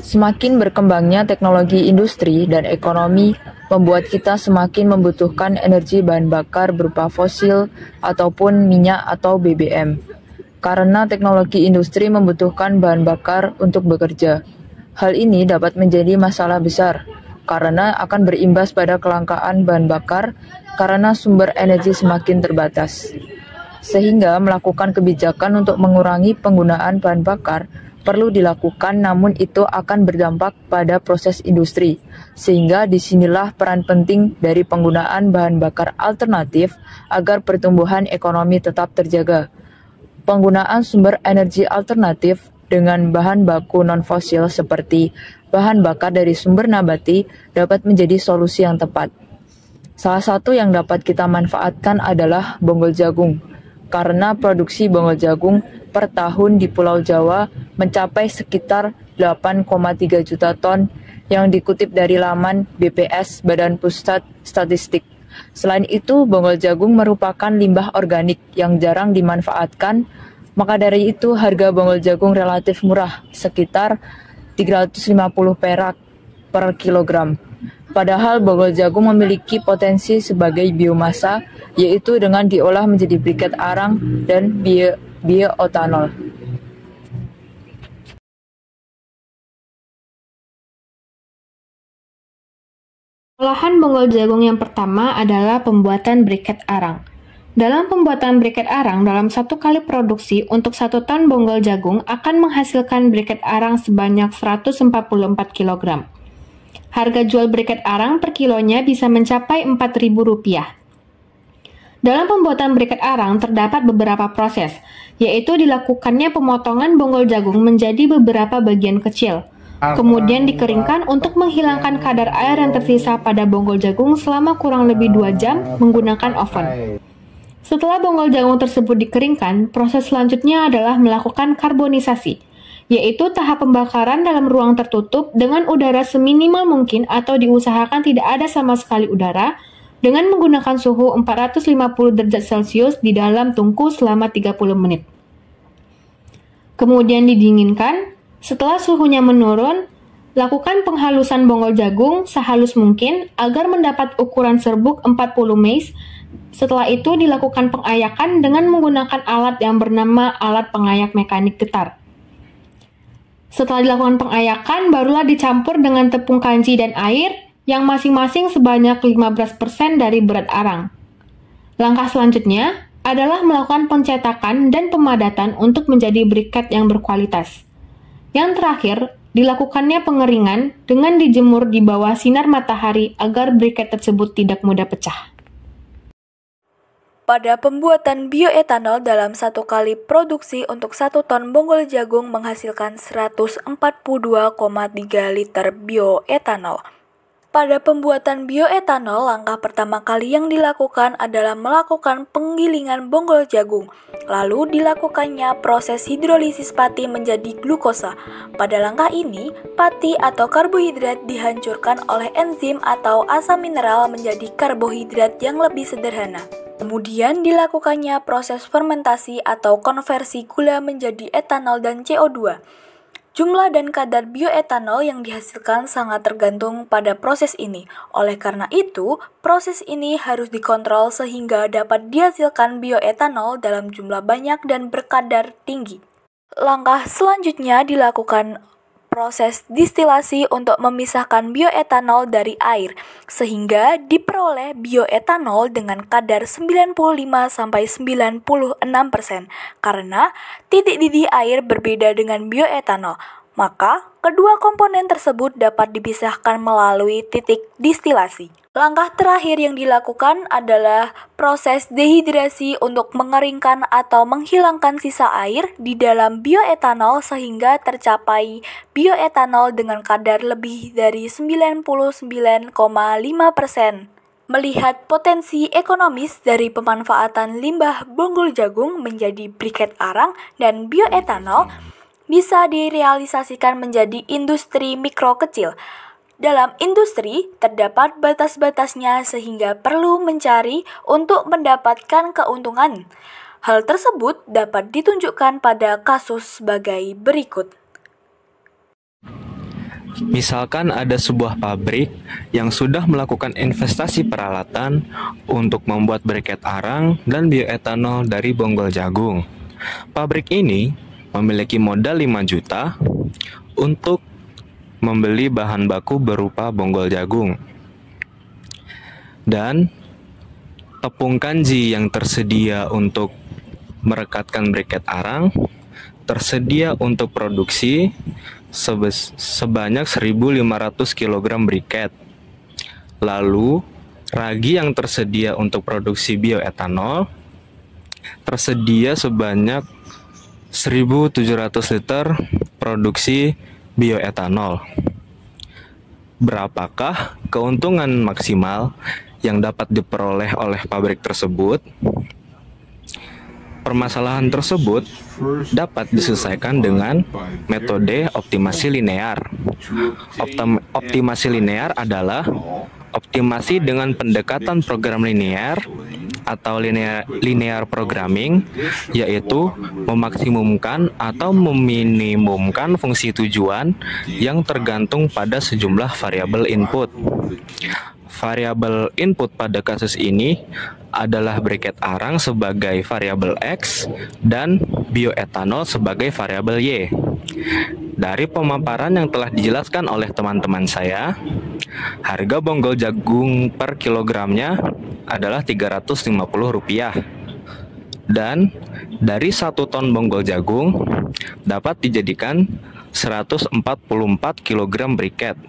Semakin berkembangnya teknologi industri dan ekonomi membuat kita semakin membutuhkan energi bahan bakar berupa fosil ataupun minyak atau BBM. Karena teknologi industri membutuhkan bahan bakar untuk bekerja. Hal ini dapat menjadi masalah besar karena akan berimbas pada kelangkaan bahan bakar karena sumber energi semakin terbatas. Sehingga melakukan kebijakan untuk mengurangi penggunaan bahan bakar perlu dilakukan, namun itu akan berdampak pada proses industri. Sehingga disinilah peran penting dari penggunaan bahan bakar alternatif agar pertumbuhan ekonomi tetap terjaga. Penggunaan sumber energi alternatif dengan bahan baku non-fosil seperti bahan bakar dari sumber nabati dapat menjadi solusi yang tepat. Salah satu yang dapat kita manfaatkan adalah bonggol jagung, karena produksi bonggol jagung per tahun di Pulau Jawa mencapai sekitar 8,3 juta ton yang dikutip dari laman BPS Badan Pusat Statistik. Selain itu, bonggol jagung merupakan limbah organik yang jarang dimanfaatkan, maka dari itu harga bonggol jagung relatif murah, sekitar 350 perak per kilogram. Padahal bonggol jagung memiliki potensi sebagai biomasa, yaitu dengan diolah menjadi briket arang dan bioetanol. Olahan bonggol jagung yang pertama adalah pembuatan briket arang. Dalam pembuatan briket arang, dalam satu kali produksi untuk 1 ton bonggol jagung akan menghasilkan briket arang sebanyak 144 kg. Harga jual briket arang per kilonya bisa mencapai Rp4.000. Dalam pembuatan briket arang terdapat beberapa proses, yaitu dilakukannya pemotongan bonggol jagung menjadi beberapa bagian kecil, kemudian dikeringkan untuk menghilangkan kadar air yang tersisa pada bonggol jagung selama kurang lebih 2 jam menggunakan oven. Setelah bonggol jagung tersebut dikeringkan, proses selanjutnya adalah melakukan karbonisasi, yaitu tahap pembakaran dalam ruang tertutup dengan udara seminimal mungkin atau diusahakan tidak ada sama sekali udara dengan menggunakan suhu 450 derajat Celcius di dalam tungku selama 30 menit. Kemudian didinginkan. Setelah suhunya menurun, lakukan penghalusan bonggol jagung sehalus mungkin agar mendapat ukuran serbuk 40 meis. Setelah itu dilakukan pengayakan dengan menggunakan alat yang bernama alat pengayak mekanik getar. Setelah dilakukan pengayakan, barulah dicampur dengan tepung kanji dan air yang masing-masing sebanyak 15% dari berat arang. Langkah selanjutnya adalah melakukan pencetakan dan pemadatan untuk menjadi briket yang berkualitas. Yang terakhir, dilakukannya pengeringan dengan dijemur di bawah sinar matahari agar briket tersebut tidak mudah pecah. Pada pembuatan bioetanol dalam satu kali produksi untuk 1 ton bonggol jagung menghasilkan 142,3 liter bioetanol. Pada pembuatan bioetanol, langkah pertama kali yang dilakukan adalah melakukan penggilingan bonggol jagung. Lalu dilakukannya proses hidrolisis pati menjadi glukosa. Pada langkah ini, pati atau karbohidrat dihancurkan oleh enzim atau asam mineral menjadi karbohidrat yang lebih sederhana. Kemudian dilakukannya proses fermentasi atau konversi gula menjadi etanol dan CO2. Jumlah dan kadar bioetanol yang dihasilkan sangat tergantung pada proses ini. Oleh karena itu, proses ini harus dikontrol sehingga dapat dihasilkan bioetanol dalam jumlah banyak dan berkadar tinggi. Langkah selanjutnya dilakukan proses distilasi untuk memisahkan bioetanol dari air, sehingga diperoleh bioetanol dengan kadar 95-96%. Karena titik didih air berbeda dengan bioetanol, maka kedua komponen tersebut dapat dipisahkan melalui titik distilasi. Langkah terakhir yang dilakukan adalah proses dehidrasi untuk mengeringkan atau menghilangkan sisa air di dalam bioetanol sehingga tercapai bioetanol dengan kadar lebih dari 99,5%. Melihat potensi ekonomis dari pemanfaatan limbah bonggol jagung menjadi briket arang dan bioetanol bisa direalisasikan menjadi industri mikro kecil. Dalam industri, terdapat batas-batasnya sehingga perlu mencari untuk mendapatkan keuntungan. Hal tersebut dapat ditunjukkan pada kasus sebagai berikut. Misalkan ada sebuah pabrik yang sudah melakukan investasi peralatan untuk membuat briket arang dan bioetanol dari bonggol jagung. Pabrik ini memiliki modal 5 juta untuk membeli bahan baku berupa bonggol jagung. Dan tepung kanji yang tersedia untuk merekatkan briket arang tersedia untuk produksi sebanyak 1.500 kg briket. Lalu, ragi yang tersedia untuk produksi bioetanol tersedia sebanyak 1.700 liter produksi bioetanol. Berapakah keuntungan maksimal yang dapat diperoleh oleh pabrik tersebut? Permasalahan tersebut dapat diselesaikan dengan metode optimasi linear. Optimasi linear adalah optimasi dengan pendekatan program linear atau linear programming, yaitu memaksimumkan atau meminimumkan fungsi tujuan yang tergantung pada sejumlah variabel input. Variabel input pada kasus ini adalah briket arang sebagai variabel X dan bioetanol sebagai variabel Y. Dari pemaparan yang telah dijelaskan oleh teman-teman saya, harga bonggol jagung per kilogramnya adalah Rp350. Dan dari 1 ton bonggol jagung dapat dijadikan 144 kg briket.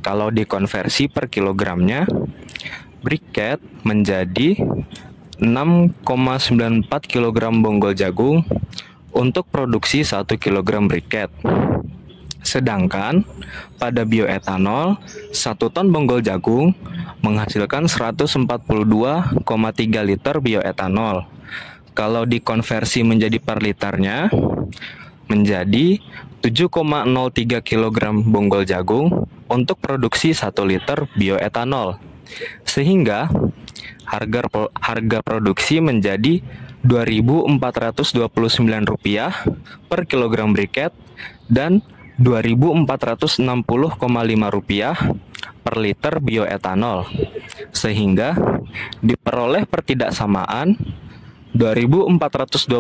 Kalau dikonversi per kilogramnya, briket menjadi 6,94 kg bonggol jagung untuk produksi 1 kg briket. Sedangkan pada bioetanol, 1 ton bonggol jagung menghasilkan 142,3 liter bioetanol. Kalau dikonversi menjadi per liternya, menjadi 7,03 kg bonggol jagung untuk produksi 1 liter bioetanol. Sehingga harga produksi menjadi Rp2.429 per kilogram briket dan Rp2.460,5 per liter bioetanol. Sehingga diperoleh pertidaksamaan 2.429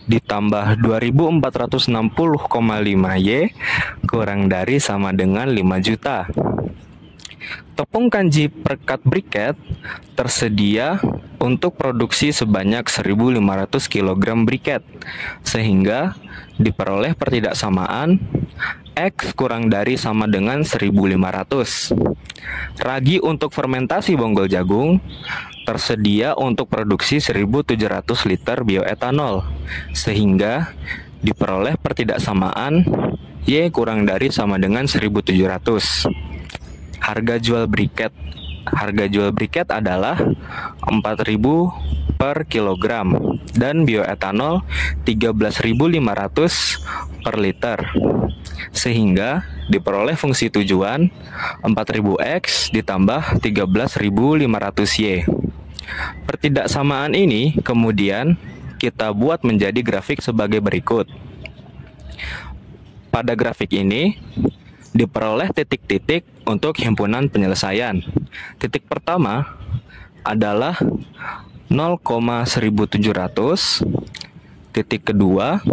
ditambah 2.460,5 Y kurang dari sama dengan 5 juta. Tepung kanji perekat briket tersedia untuk produksi sebanyak 1.500 kg briket, sehingga diperoleh pertidaksamaan X kurang dari sama dengan 1.500. Ragi untuk fermentasi bonggol jagung tersedia untuk produksi 1.700 liter bioetanol, sehingga diperoleh pertidaksamaan Y kurang dari sama dengan 1.700. Harga jual briket adalah 4.000 per kilogram dan bioetanol 13.500 per liter, sehingga diperoleh fungsi tujuan 4.000X ditambah 13.500Y. Pertidaksamaan ini kemudian kita buat menjadi grafik sebagai berikut. Pada grafik ini diperoleh titik-titik untuk himpunan penyelesaian. Titik pertama adalah 0,1700, titik kedua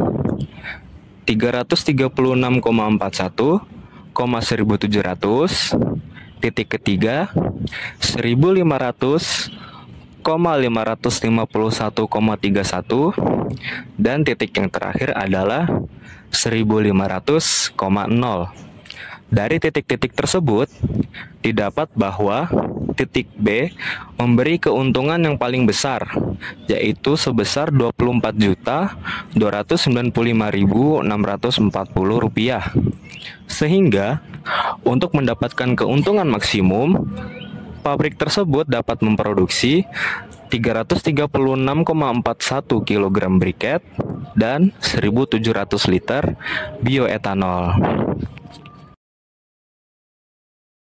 336,41, 1.700, titik ketiga 1.500,551,31, dan titik yang terakhir adalah 1.500,0. Dari titik-titik tersebut, didapat bahwa titik B memberi keuntungan yang paling besar, yaitu sebesar Rp24.295.640. Sehingga, untuk mendapatkan keuntungan maksimum, pabrik tersebut dapat memproduksi 336,41 kg briket dan 1.700 liter bioetanol.